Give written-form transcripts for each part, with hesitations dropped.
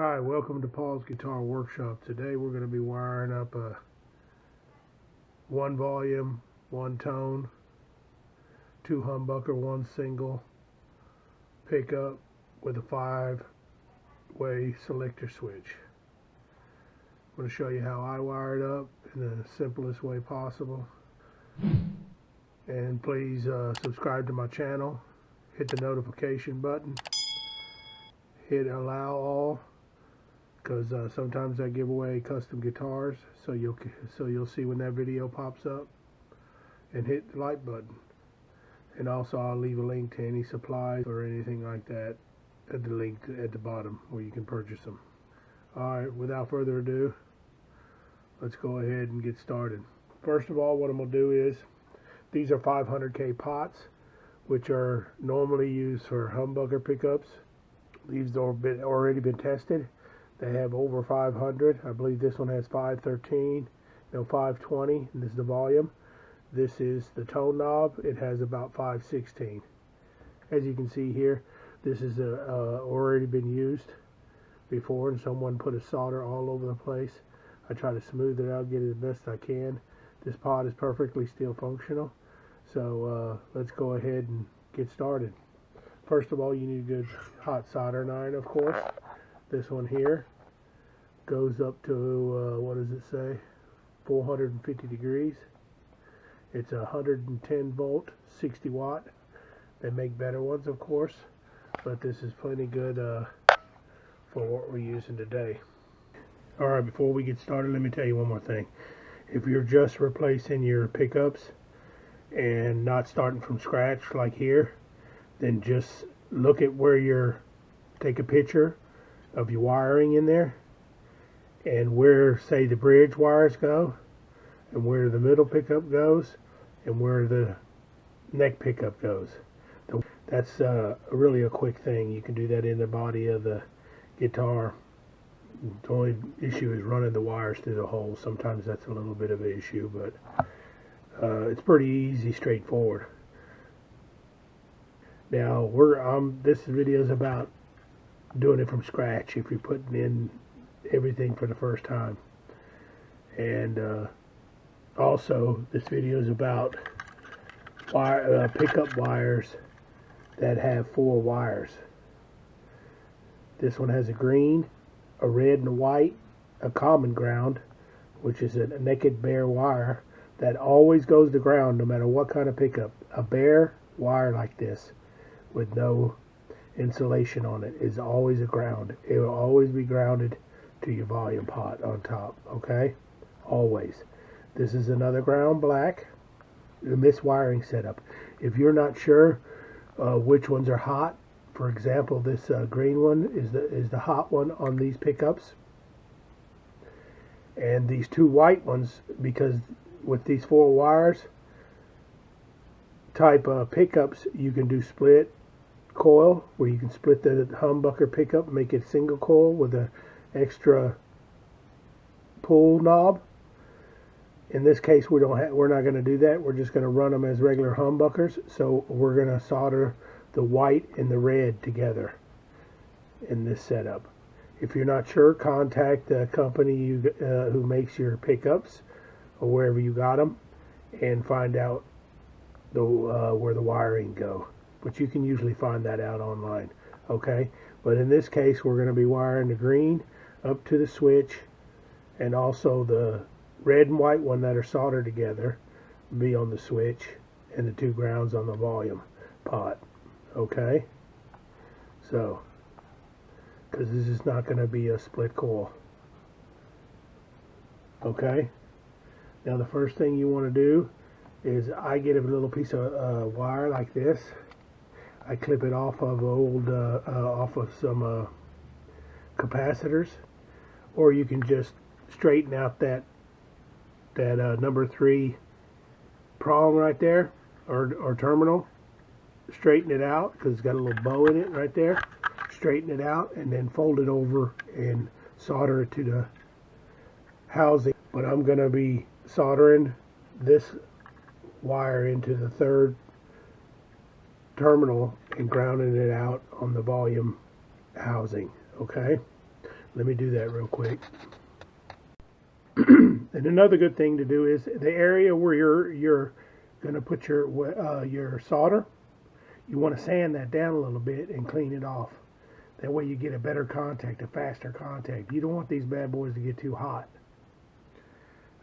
Hi, welcome to Paul's Guitar Workshop. Today we're going to be wiring up a one volume, one tone, two humbucker, one single pickup with a 5-way selector switch. I'm going to show you how I wire it up in the simplest way possible. And please subscribe to my channel, hit the notification button, hit allow all, because sometimes I give away custom guitars, so you'll see when that video pops up, and hit the like button. And also I'll leave a link to any supplies or anything like that at the link at the bottom where you can purchase them. Alright, without further ado, let's go ahead and get started. First of all, what I'm going to do is, these are 500K pots, which are normally used for humbucker pickups. These have already been tested. They have over 500. I believe this one has 513, 520, and this is the volume. This is the tone knob. It has about 516. As you can see here, this is already been used before, and someone put a solder all over the place. I try to smooth it out, get it the best I can. This pot is perfectly still functional. So let's go ahead and get started. First of all, you need a good hot soldering iron, of course. This one here goes up to, what does it say, 450 degrees. It's a 110 volt, 60 watt. They make better ones, of course, but this is plenty good for what we're using today. Alright, before we get started, let me tell you one more thing. If you're just replacing your pickups and not starting from scratch like here, then just look at where take a picture of your wiring in there, and where, say, the bridge wires go, and where the middle pickup goes, and where the neck pickup goes. That's really a quick thing. You can do that in the body of the guitar. The only issue is running the wires through the holes. Sometimes that's a little bit of an issue, but it's pretty easy, straightforward. Now, this video is about doing it from scratch if you're putting in everything for the first time. And also, this video is about pickup wires that have 4 wires. This one has a green, a red, and a white, a common ground, which is a naked bare wire that always goes to ground no matter what kind of pickup. A bare wire like this with no insulation on it is always a ground. It will always be grounded to your volume pot on top, okay? Always. This is another ground, black. This wiring setup. If you're not sure which ones are hot, for example, this green one is the hot one on these pickups, and these 2 white ones, because with these 4 wires type pickups, you can do split coil, where you can split the humbucker pickup and make it single coil with an extra pull knob. In this case, we're not going to do that. We're just going to run them as regular humbuckers. So we're going to solder the white and the red together in this setup. If you're not sure, contact the company who makes your pickups, or wherever you got them, and find out where the wiring go. But you can usually find that out online, okay? But in this case, we're going to be wiring the green up to the switch, and also the red and white one that are soldered together be on the switch, and the 2 grounds on the volume pot, okay? So, because this is not going to be a split coil, okay? Now the first thing you want to do is, I get a little piece of wire like this. I clip it off of some capacitors, or you can just straighten out that number 3 prong right there, or terminal. Straighten it out, because it's got a little bow in it right there. Straighten it out, and then fold it over and solder it to the housing. But I'm going to be soldering this wire into the 3rd terminal and grounding it out on the volume housing, okay? Let me do that real quick. And another good thing to do is the area where you're going to put your solder, you want to sand that down a little bit and clean it off. That way you get a better contact, a faster contact. You don't want these bad boys to get too hot.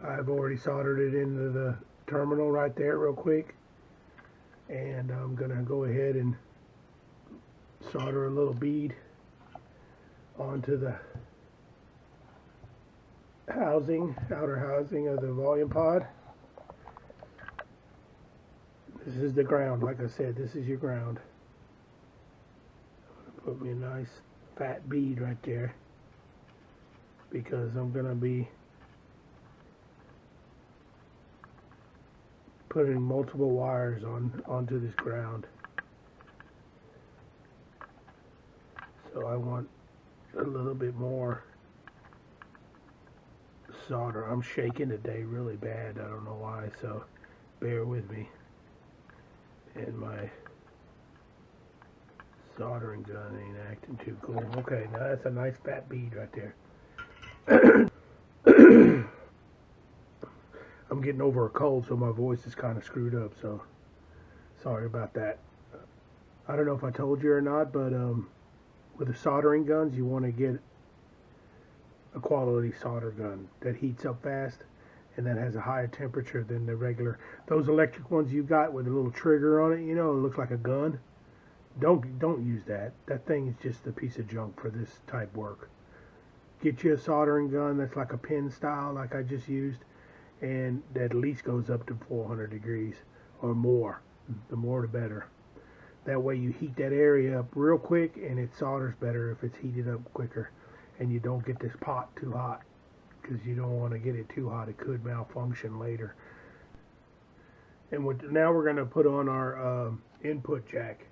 I've already soldered it into the terminal right there real quick. And I'm going to go ahead and solder a little bead onto the outer housing of the volume pod. This is the ground, like I said, this is your ground. Put me a nice fat bead right there because I'm going to be putting multiple wires onto this ground. So I want a little bit more solder. I'm shaking today really bad. I don't know why, so bear with me. And my soldering gun ain't acting too cool. Okay, now that's a nice fat bead right there. I'm getting over a cold, so my voice is kind of screwed up, so sorry about that. I don't know if I told you or not, but with the soldering guns, you want to get a quality solder gun that heats up fast and that has a higher temperature than the regular. Those electric ones you got with a little trigger on it, you know, it looks like a gun. Don't use that. That thing is just a piece of junk for this type work. Get you a soldering gun that's like a pin style, like I just used, and that at least goes up to 400 degrees or more. The more the better. That way you heat that area up real quick and it solders better if it's heated up quicker, and you don't get this pot too hot, because you don't want to get it too hot. It could malfunction later. And now we're going to put on our input jack.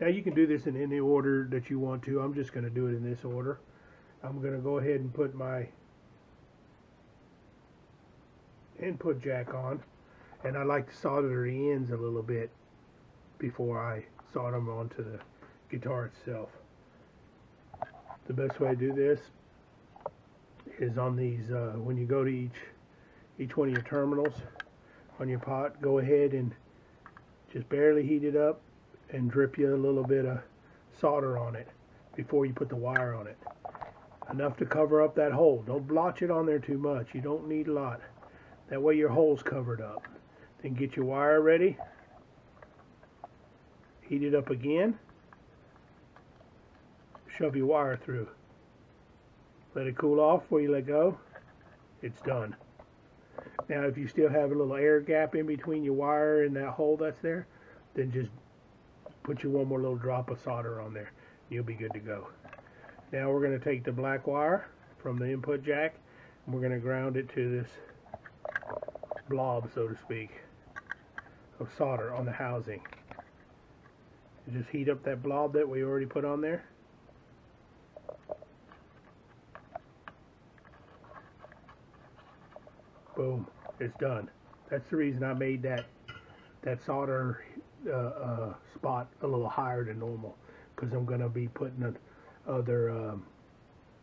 Now you can do this in any order that you want to. I'm just going to do it in this order. I'm going to go ahead and put my input jack on, and I like to solder the ends a little bit before I solder them onto the guitar itself. The best way to do this is on these, when you go to each one of your terminals on your pot, go ahead and just barely heat it up and drip you a little bit of solder on it before you put the wire on it. Enough to cover up that hole. Don't blotch it on there too much. You don't need a lot. That way your hole's covered up. Then get your wire ready. Heat it up again. Shove your wire through. Let it cool off before you let go. It's done. Now if you still have a little air gap in between your wire and that hole that's there, then just put you one more little drop of solder on there. You'll be good to go. Now we're going to take the black wire from the input jack and we're going to ground it to this blob, so to speak, of solder on the housing. You just heat up that blob that we already put on there. Boom, it's done. That's the reason I made that solder spot a little higher than normal, because I'm going to be putting other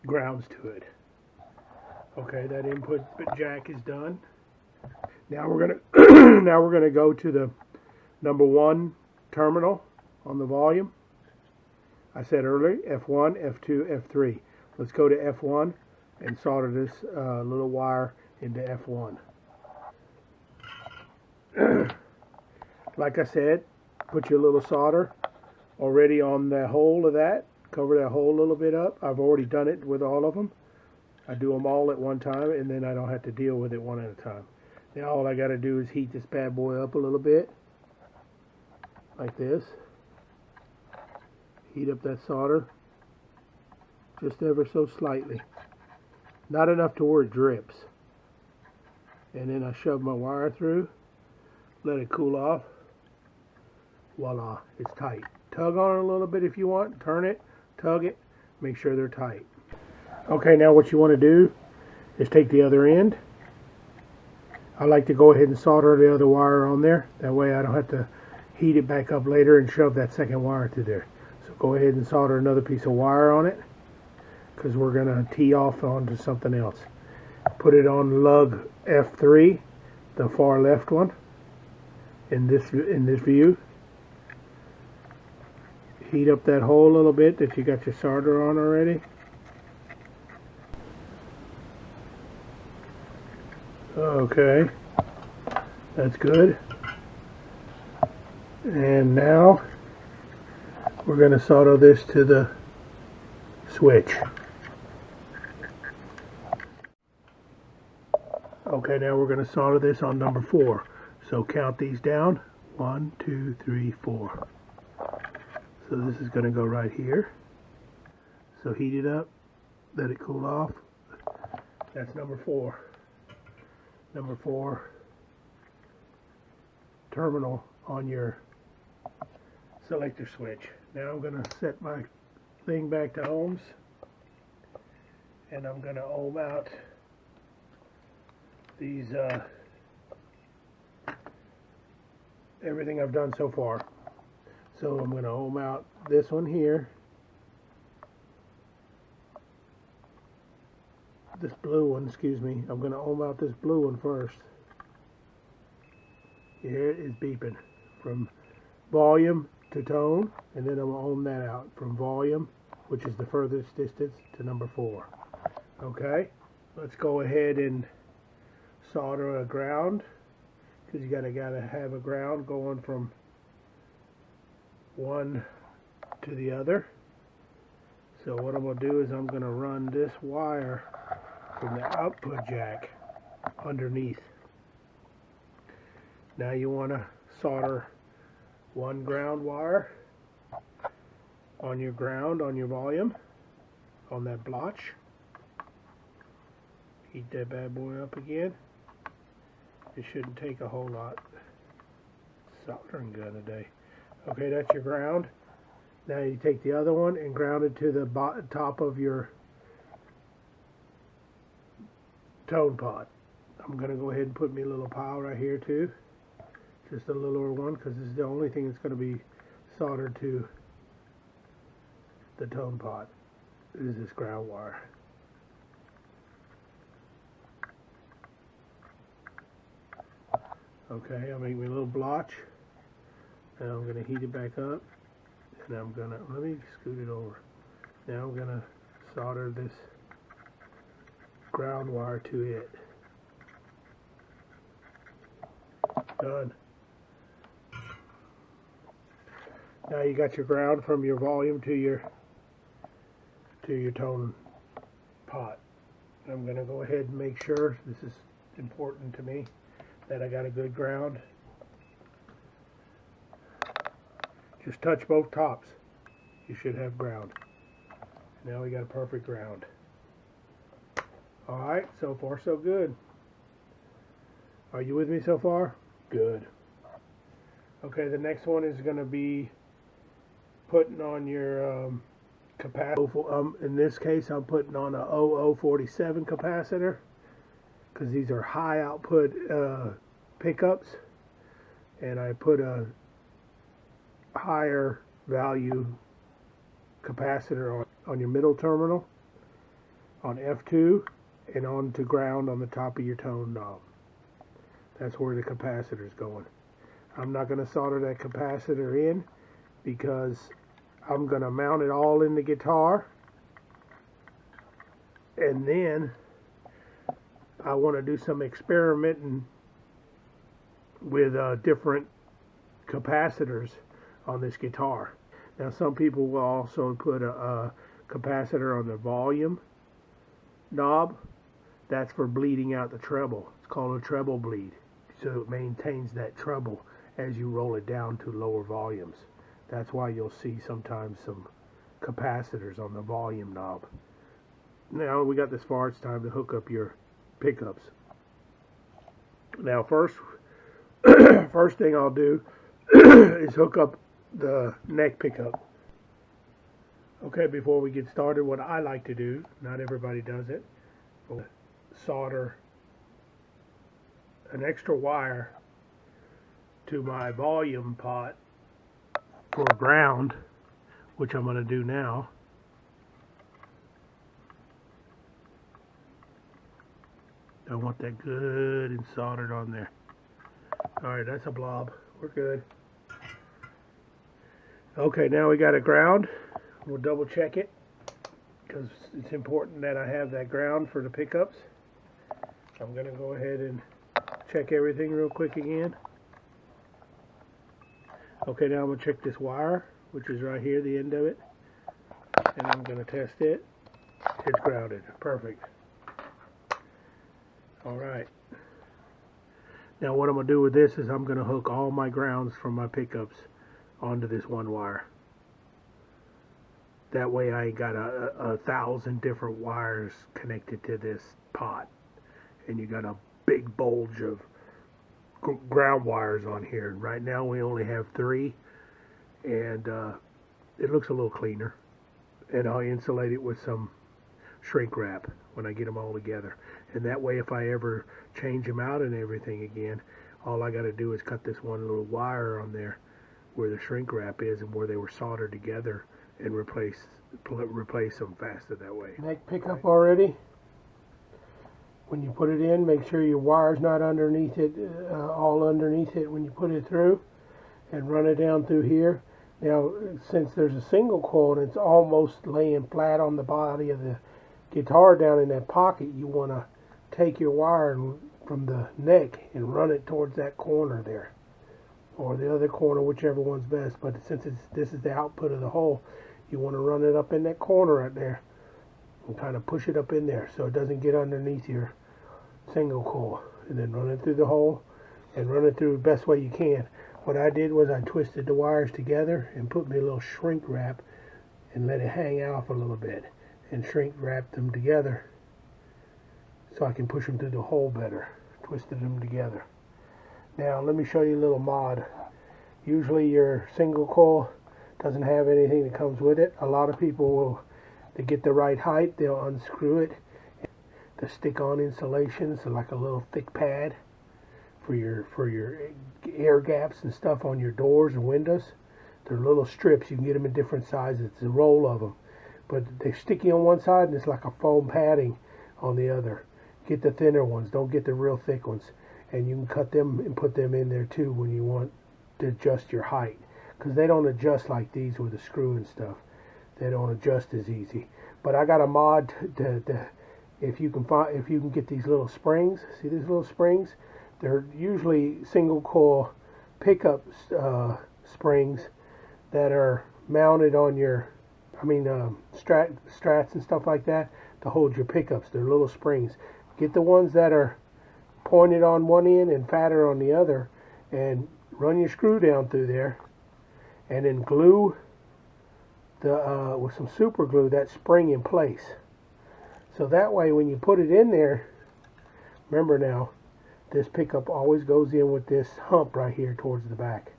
grounds to it. Okay, that input jack is done. Now we're gonna go to the number 1 terminal on the volume. I said earlier F1, F2, F3. Let's go to F1 and solder this little wire into F1. Like I said, put your little solder already on the hole of that. Cover that hole a little bit up. I've already done it with all of them. I do them all at one time, and then I don't have to deal with it one at a time. Now all I got to do is heat this bad boy up a little bit, like this. Heat up that solder just ever so slightly. Not enough to where it drips. And then I shove my wire through, let it cool off. Voila, it's tight. Tug on it a little bit if you want. Turn it, tug it, make sure they're tight. Okay, now what you want to do is take the other end. I like to go ahead and solder the other wire on there. That way I don't have to heat it back up later and shove that second wire through there. So go ahead and solder another piece of wire on it. because we're going to tee off onto something else. Put it on lug F3, the far left one, in this view. Heat up that hole a little bit that you got your solder on already. Okay, that's good. And now we're going to solder this to the switch. Okay, now we're going to solder this on number 4. So count these down. 1, 2, 3, 4. So this is going to go right here. So heat it up, let it cool off. That's number 4. Number 4 terminal on your selector switch. Now I'm going to set my thing back to ohms, and I'm going to ohm out these everything I've done so far. So I'm going to ohm out this one here, this blue one, excuse me. I'm going to ohm out this blue one first. Here it is beeping from volume to tone, and then I'm going to ohm that out from volume, which is the furthest distance, to number 4. Okay, let's go ahead and solder a ground, because you gotta have a ground going from one to the other. So what I'm going to do is I'm going to run this wire from the output jack underneath. Now you want to solder one ground wire on your ground, on your volume, on that blotch. Heat that bad boy up again. It shouldn't take a whole lot. Soldering gun today. Okay, that's your ground. Now you take the other one and ground it to the top of your tone pot. I'm going to go ahead and put me a little pile right here too. Just a littler one, because this is the only thing that's going to be soldered to the tone pot. Is this ground wire. Okay, I'll make me a little blotch. Now I'm going to heat it back up, and I'm going to, let me scoot it over. Now I'm going to solder this ground wire to it. Done. Now you got your ground from your volume to your tone pot. I'm going to go ahead and make sure, this is important to me, that I got a good ground. Just touch both tops. You should have ground. Now we got a perfect ground. Alright, so far so good. Are you with me so far? Good. Okay, the next one is going to be putting on your capacitor. In this case, I'm putting on a 0047 capacitor, because these are high output pickups, and I put a higher value capacitor on your middle terminal, on F2, and on to ground on the top of your tone knob. That's where the capacitor is going. I'm not going to solder that capacitor in, because I'm going to mount it all in the guitar, and then I want to do some experimenting with different capacitors on this guitar. Now some people will also put a capacitor on the volume knob. That's for bleeding out the treble. It's called a treble bleed. So it maintains that treble as you roll it down to lower volumes. That's why you'll see sometimes some capacitors on the volume knob. Now we got this far, it's time to hook up your pickups. Now first thing I'll do is hook up the neck pickup. Okay, before we get started, what I like to do, not everybody does it, but solder an extra wire to my volume pot for ground, which I'm going to do now. I want that good and soldered on there. Alright, that's a blob. We're good. Okay, now we got a ground. We'll double check it because it's important that I have that ground for the pickups. I'm going to go ahead and check everything real quick again. Okay, now I'm going to check this wire, which is right here, the end of it. And I'm going to test it. It's grounded. Perfect. Alright. Now what I'm going to do with this is I'm going to hook all my grounds from my pickups onto this one wire. That way I got a 1,000 different wires connected to this pot. And you got a big bulge of ground wires on here. Right now we only have 3. And it looks a little cleaner. And I'll insulate it with some shrink wrap when I get them all together. And that way if I ever change them out and everything again, all I got to do is cut this one little wire on there where the shrink wrap is and where they were soldered together and replace them faster that way. Neck pickup already. When you put it in, make sure your wire's not underneath it, all underneath it when you put it through, and run it down through here. Now, since there's a single coil and it's almost laying flat on the body of the guitar down in that pocket, you want to take your wire from the neck and run it towards that corner there, or the other corner, whichever one's best. But since this is the output of the hole, you want to run it up in that corner right there and kind of push it up in there so it doesn't get underneath your single coil, and then run it through the hole and run it through the best way you can. What I did was I twisted the wires together and put me a little shrink wrap and let it hang off a little bit and shrink wrap them together so I can push them through the hole better. Twisted them together. Now let me show you a little mod. Usually your single coil doesn't have anything that comes with it. A lot of people will, to get the right height, they'll unscrew it. The stick-on insulation, so like a little thick pad for your air gaps and stuff on your doors and windows. They're little strips. You can get them in different sizes. It's a roll of them, but they're sticky on one side and it's like a foam padding on the other. Get the thinner ones. Don't get the real thick ones. And you can cut them and put them in there too when you want to adjust your height, because they don't adjust like these with a screw and stuff. They don't adjust as easy. But I got a mod if you can get these little springs. See these little springs? They're usually single coil pickup springs that are mounted on your, strats and stuff like that to hold your pickups. They're little springs. Get the ones that are pointed on one end and fatter on the other, and run your screw down through there, and then glue the with some super glue that spring in place. So that way when you put it in there, remember now, this pickup always goes in with this hump right here towards the back.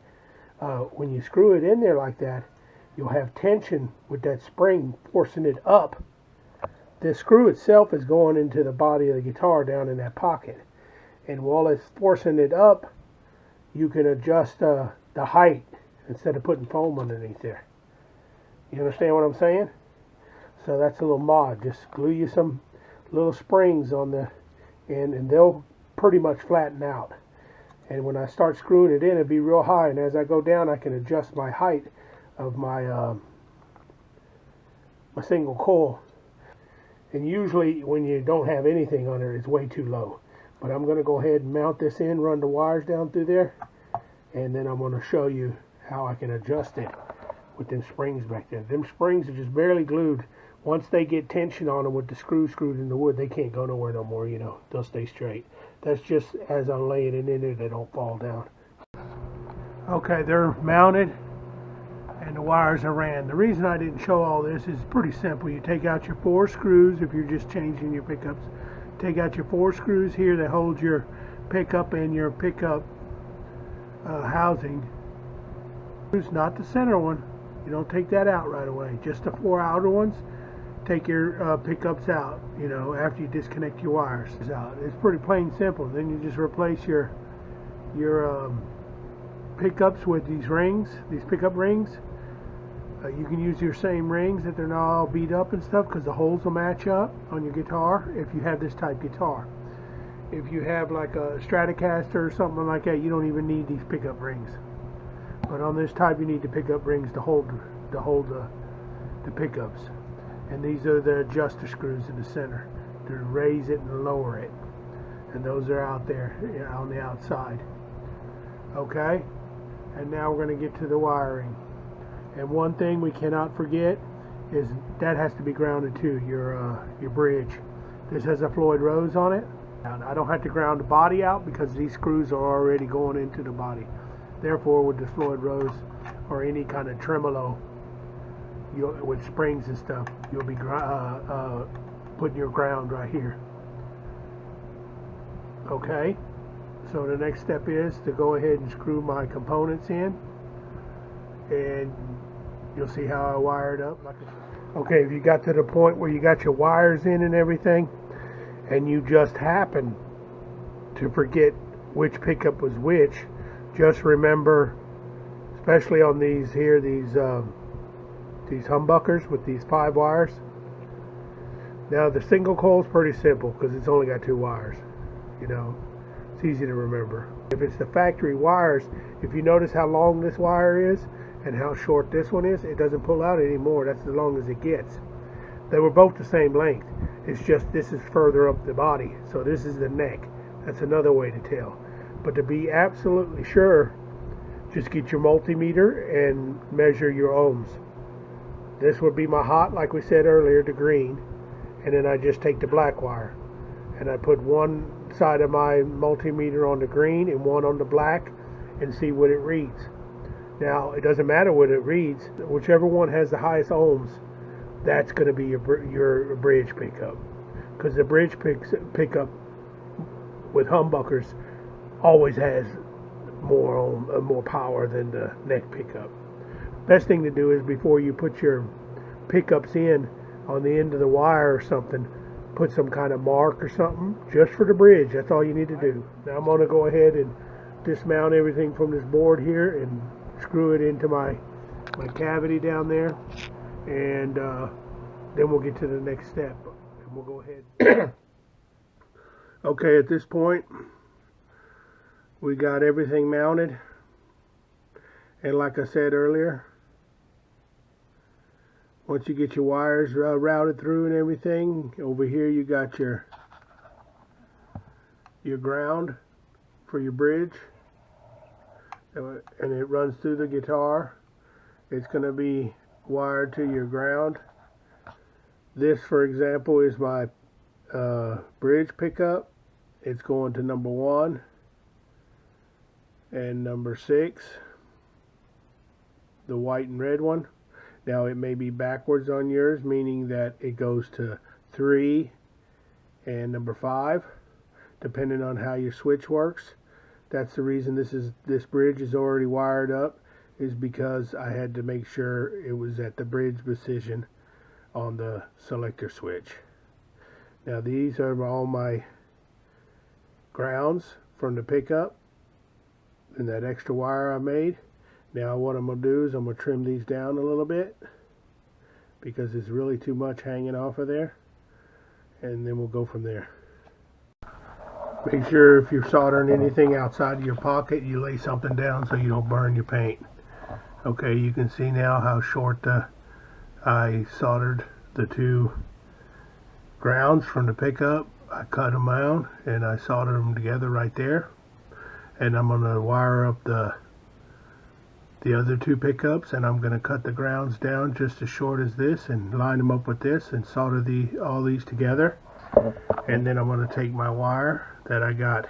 When you screw it in there like that, you'll have tension with that spring forcing it up. The screw itself is going into the body of the guitar down in that pocket. And while it's forcing it up, you can adjust the height instead of putting foam underneath there. You understand what I'm saying? So that's a little mod. Just glue you some little springs on the end and they'll pretty much flatten out. And when I start screwing it in, it'll be real high, and as I go down I can adjust my height of my my single coil. And usually when you don't have anything on it, it's way too low. But I'm going to go ahead and mount this in, run the wires down through there, and then I'm going to show you how I can adjust it with them springs back there. Them springs are just barely glued. Once they get tension on them with the screw screwed in the wood, they can't go nowhere no more, you know. They'll stay straight. That's just as I'm laying it in there, they don't fall down. Okay, they're mounted and the wires are ran. The reason I didn't show all this is pretty simple. You take out your 4 screws if you're just changing your pickups. Take out your 4 screws here that hold your pickup and your pickup housing. Not the center one. You don't take that out right away. Just the 4 outer ones. Take your pickups out, you know, after you disconnect your wires out. It's pretty plain simple. Then you just replace your pickups with these rings, these pickup rings. You can use your same rings that they're not all beat up and stuff, because the holes will match up on your guitar if you have this type guitar. If you have like a Stratocaster or something like that, you don't even need these pickup rings. But on this type, you need the pickup rings to hold the pickups. And these are the adjuster screws in the center to raise it and lower it. And those are out there on the outside. Okay? And now we're going to get to the wiring. And one thing we cannot forget is that has to be grounded too, your bridge. This has a Floyd Rose on it. And I don't have to ground the body out because these screws are already going into the body. Therefore, with the Floyd Rose or any kind of tremolo, with springs and stuff, you'll be putting your ground right here. Okay, so the next step is to go ahead and screw my components in, and you'll see how I wire it up. Okay, if you got to the point where you got your wires in and everything, and you just happen to forget which pickup was which, just remember, especially on these here, these humbuckers with these 5 wires. Now the single coil is pretty simple because it's only got 2 wires. You know, it's easy to remember. If it's the factory wires, if you notice how long this wire is and how short this one is, it doesn't pull out anymore. That's as long as it gets. They were both the same length. It's just this is further up the body, so this is the neck. That's another way to tell. But to be absolutely sure, just get your multimeter and measure your ohms. This would be my hot, like we said earlier, the green, and then I just take the black wire and I put one side of my multimeter on the green and one on the black and see what it reads. Now it doesn't matter what it reads, whichever one has the highest ohms, that's going to be your bridge pickup, because the bridge pickup with humbuckers always has more power than the neck pickup. Best thing to do is before you put your pickups in on the end of the wire or something, put some kind of mark or something just for the bridge. That's all you need to do. Now I'm going to go ahead and dismount everything from this board here and screw it into my cavity down there, and then we'll get to the next step and we'll go ahead. Okay, at this point we got everything mounted, and like I said earlier, once you get your wires routed through and everything, over here you got your ground for your bridge, and it runs through the guitar. It's going to be wired to your ground. This, for example, is my bridge pickup. It's going to number 1 and number 6, the white and red one. Now it may be backwards on yours, meaning that it goes to 3 and number 5, depending on how your switch works. That's the reason this bridge is already wired up, is because I had to make sure it was at the bridge position on the selector switch. Now these are all my grounds from the pickup and that extra wire I made. Now what I'm going to do is I'm going to trim these down a little bit because there's really too much hanging off of there, and then we'll go from there. Make sure if you're soldering anything outside of your pocket, you lay something down so you don't burn your paint. Okay, you can see now how short I soldered the 2 grounds from the pickup. I cut them out and I soldered them together right there. And I'm going to wire up the other 2 pickups, and I'm going to cut the grounds down just as short as this and line them up with this and solder all these together. And then I'm going to take my wire that I got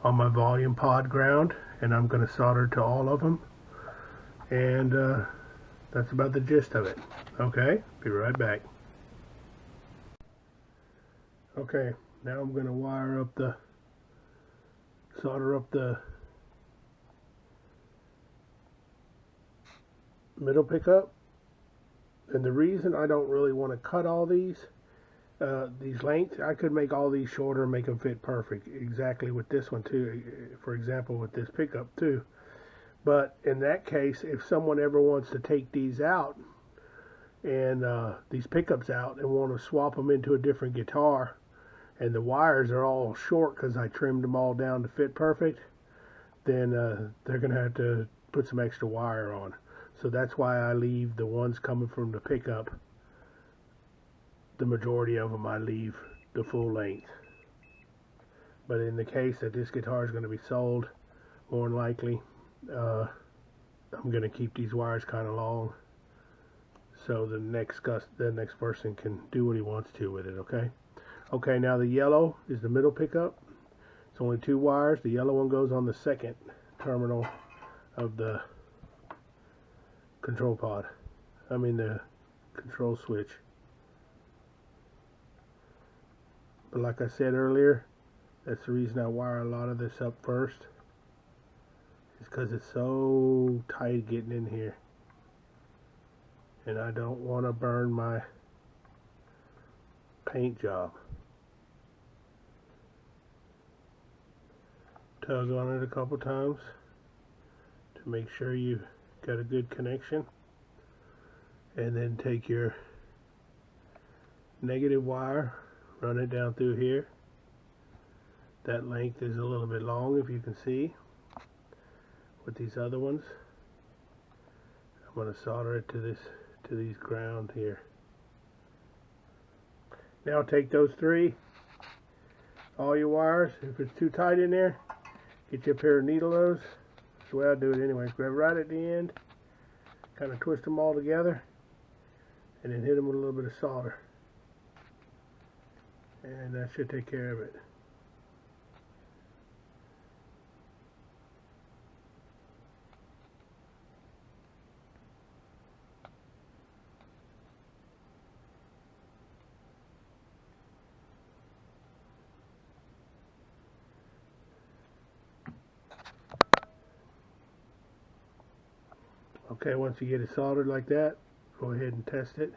on my volume pod ground, and I'm going to solder to all of them. And that's about the gist of it. Okay, be right back. Okay, now I'm going to solder up the middle pickup. And the reason I don't really want to cut all these lengths, I could make all these shorter and make them fit perfect, exactly with this one too, for example with this pickup too. But in that case, if someone ever wants to take these out and these pickups out and want to swap them into a different guitar, and the wires are all short because I trimmed them all down to fit perfect, then they're going to have to put some extra wire on. So that's why I leave the ones coming from the pickup, the majority of them I leave the full length. But in the case that this guitar is going to be sold, more than likely, I'm going to keep these wires kind of long, so the next person can do what he wants to with it, okay? Okay, now the yellow is the middle pickup. It's only 2 wires. The yellow one goes on the second terminal of the control pod. I mean the control switch. But like I said earlier, that's the reason I wire a lot of this up first. It's because it's so tight getting in here. And I don't want to burn my paint job. Tug on it a couple times to make sure you got a good connection, and then take your negative wire, run it down through here. That length is a little bit long, if you can see with these other ones. I'm going to solder it to these ground here. Now take those 3, all your wires. If it's too tight in there, get you a pair of needle nose. That's the way I do it anyways. Grab right at the end, kind of twist them all together, and then hit them with a little bit of solder. And that should take care of it. Okay, once you get it soldered like that, go ahead and test it.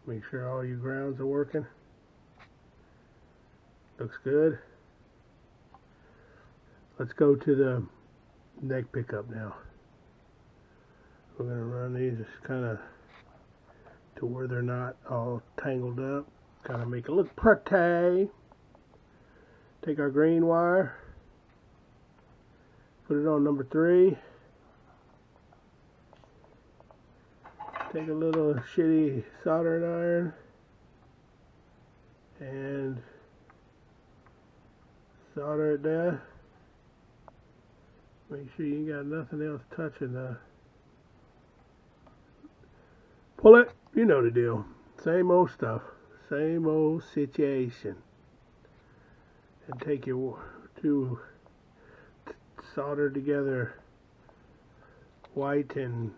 Make sure all your grounds are working. Looks good. Let's go to the neck pickup now. We're going to run these kind of to where they're not all tangled up. Kind of make it look pretty. Take our green wire, put it on number 3. Take a little shitty soldering iron and solder it down. Make sure you got nothing else touching the. Pull it, you know the deal. Same old stuff, same old situation. And take your 2 soldered together white and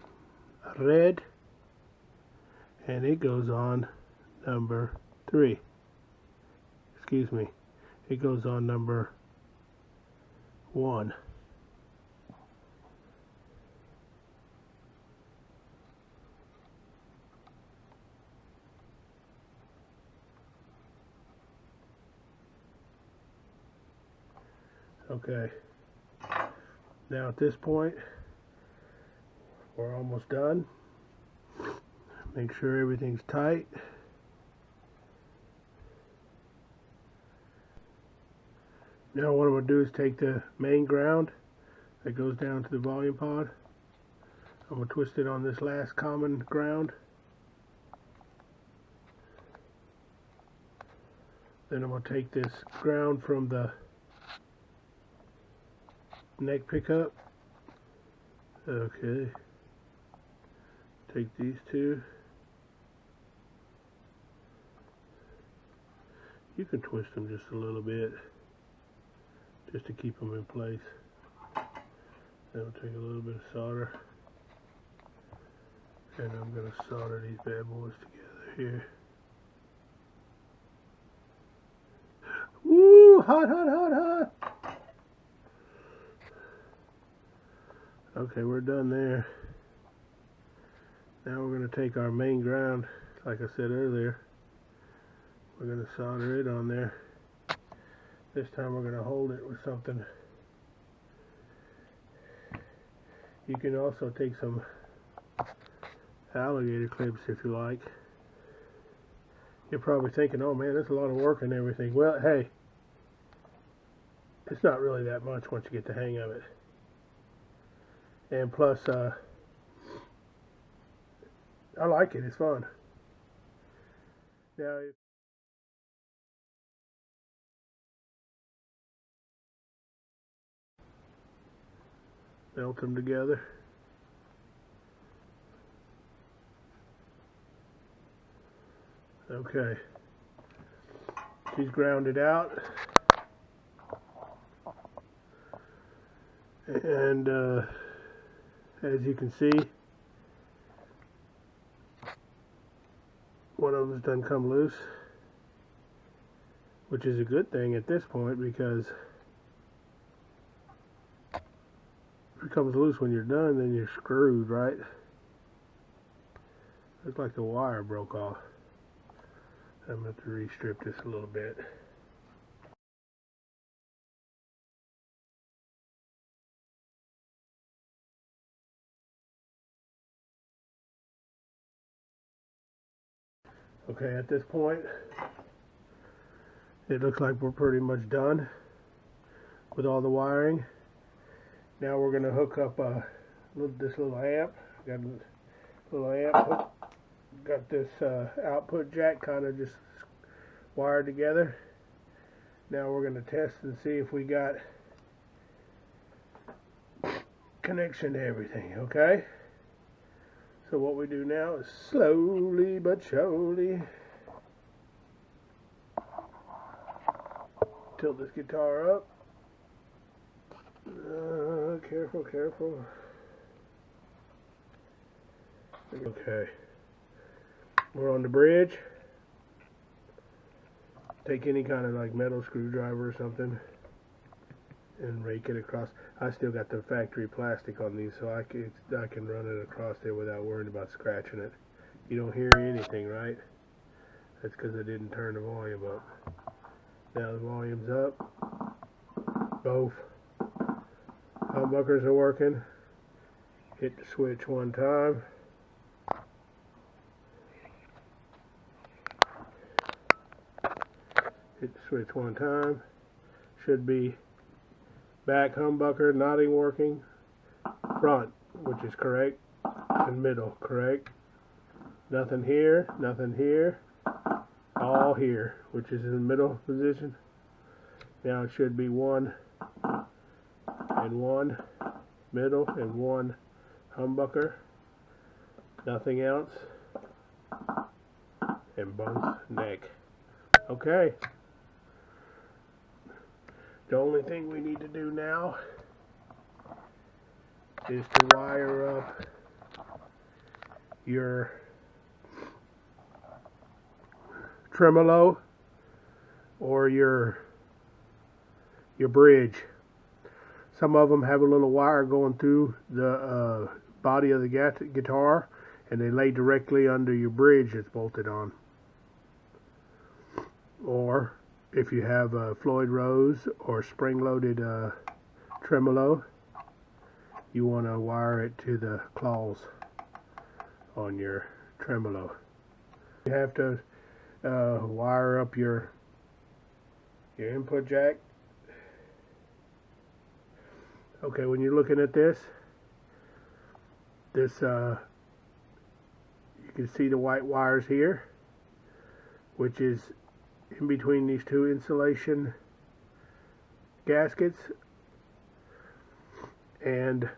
red, and it goes on number 3. Excuse me, it goes on number 1. Okay, now at this point, we're almost done. Make sure everything's tight. Now what I'm going to do is take the main ground that goes down to the volume pod. I'm going to twist it on this last common ground. Then I'm going to take this ground from the neck pickup. Okay. Take these 2. You can twist them just a little bit, just to keep them in place. Then we'll take a little bit of solder, and I'm going to solder these bad boys together here. Woo! Hot, hot, hot, hot! Okay, we're done there. Now we're going to take our main ground, like I said earlier. We're going to solder it on there. This time we're going to hold it with something. You can also take some alligator clips if you like. You're probably thinking, oh man, that's a lot of work and everything. Well, hey, it's not really that much once you get the hang of it. And plus, I like it. It's fun. Now, melt them together. Okay. She's grounded out. And as you can see, one of them's done come loose, which is a good thing at this point, because if it comes loose when you're done, then you're screwed, right? Looks like the wire broke off. I'm going to have to re-strip this a little bit. Okay, at this point, it looks like we're pretty much done with all the wiring. Now we're going to hook up this little amp. Got a little amp. Got this output jack kind of just wired together. Now we're going to test and see if we got connection to everything, okay? So what we do now is slowly but surely tilt this guitar up. Careful, careful. Okay. We're on the bridge. Take any kind of like metal screwdriver or something and rake it across. I still got the factory plastic on these, so I can run it across there without worrying about scratching it. You don't hear anything, right? That's because I didn't turn the volume up. Now the volume's up. Both humbuckers are working. Hit the switch one time. Hit the switch one time. Should be back humbucker, nothing working. Front, which is correct. And middle, correct. Nothing here, nothing here. All here, which is in the middle position. Now it should be one and one, middle and one humbucker. Nothing else. And both neck. Okay. The only thing we need to do now is to wire up your tremolo or your bridge. Some of them have a little wire going through the body of the guitar, and they lay directly under your bridge that's bolted on. Or if you have a Floyd Rose or spring-loaded tremolo, you want to wire it to the claws on your tremolo. You have to wire up your input jack. Okay, when you're looking at this you can see the white wires here, which is in between these two insulation gaskets, and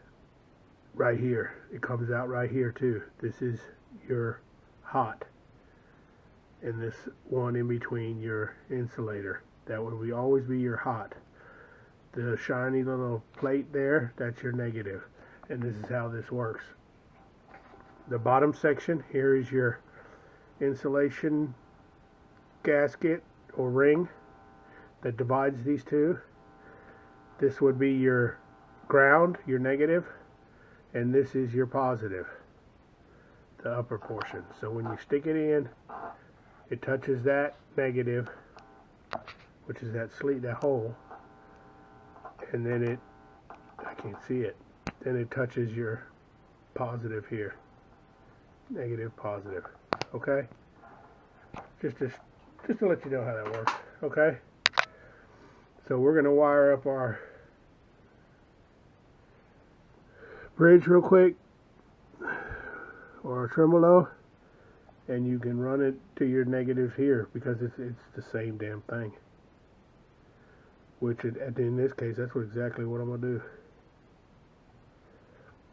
right here, it comes out right here too. This is your hot, and this one in between your insulator. That will always be your hot. The shiny little plate there, that's your negative. And this is how this works. The bottom section here is your insulation gasket or ring that divides these two. This would be your ground, your negative, and this is your positive, the upper portion. So when you stick it in, it touches that negative, which is that hole, and then I can't see it, then it touches your positive here. Negative, positive. Okay? Just just to let you know how that works. Okay, so we're going to wire up our bridge real quick, or our tremolo, and you can run it to your negatives here because it's the same damn thing. Which in this case, that's exactly what I'm going to do.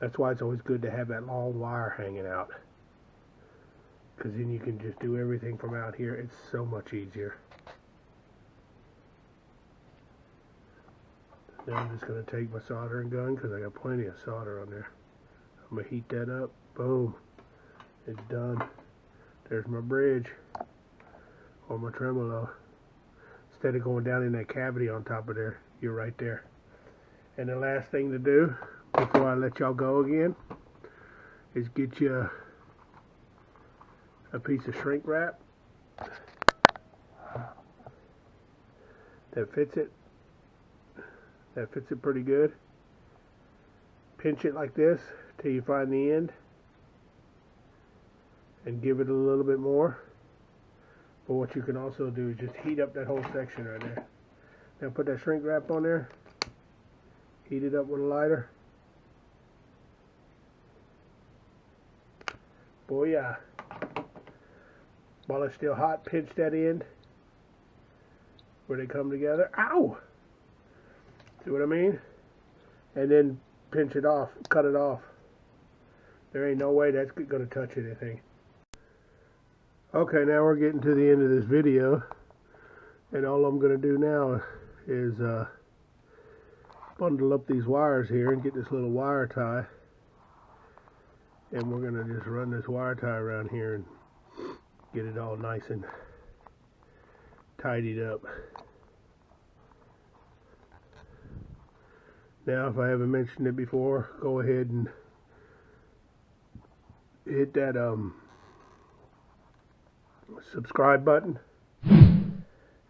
That's why it's always good to have that long wire hanging out, because then you can just do everything from out here. It's so much easier. Now I'm just going to take my soldering gun, because I got plenty of solder on there. I'm going to heat that up. Boom. It's done. There's my bridge, or my tremolo. Instead of going down in that cavity on top of there, you're right there. And the last thing to do before I let y'all go again is get you a piece of shrink wrap that fits it. That fits it pretty good. Pinch it like this till you find the end, and give it a little bit more. But what you can also do is just heat up that whole section right there. Now put that shrink wrap on there, heat it up with a lighter. Booyah. While it's still hot, pinch that end where they come together. Ow! See what I mean? And then pinch it off, cut it off. There ain't no way that's going to touch anything. Okay, now we're getting to the end of this video, and all I'm going to do now is bundle up these wires here and get this little wire tie, and we're going to just run this wire tie around here and get it all nice and tidied up. Now, if I haven't mentioned it before, go ahead and hit that subscribe button.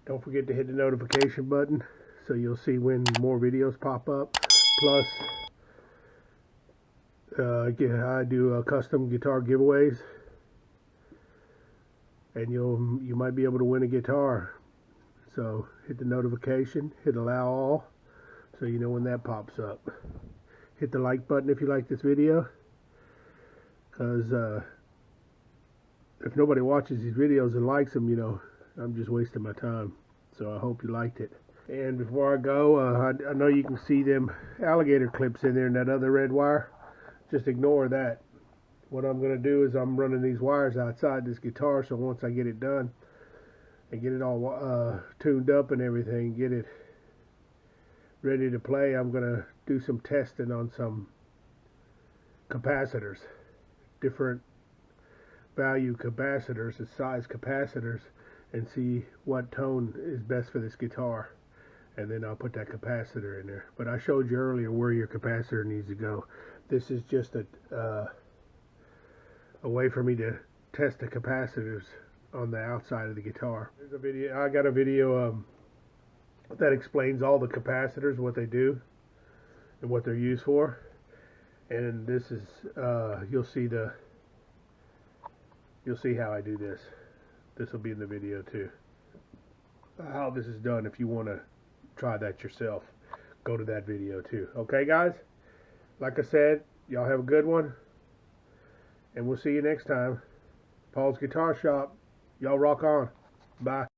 Don't forget to hit the notification button so you'll see when more videos pop up. Plus, I do custom guitar giveaways, and you might be able to win a guitar. So hit the notification, hit allow all, so you know when that pops up. Hit the like button if you like this video, because if nobody watches these videos and likes them, you know, I'm just wasting my time. So I hope you liked it. And before I go, I know you can see them alligator clips in there in that other red wire. Just ignore that. What I'm going to do is I'm running these wires outside this guitar, so once I get it done and get it all tuned up and everything, get it ready to play, I'm going to do some testing on some capacitors, different value capacitors, the size capacitors, and see what tone is best for this guitar, and then I'll put that capacitor in there. But I showed you earlier where your capacitor needs to go. This is just a way for me to test the capacitors on the outside of the guitar. There's a video. I got a video that explains all the capacitors, what they do and what they're used for, and this is you'll see how I do this. This will be in the video too. How this is done. If you want to try that yourself, go to that video too. Okay, guys? Like I said, y'all have a good one, and we'll see you next time. Paul's Guitar Shop. Y'all rock on. Bye.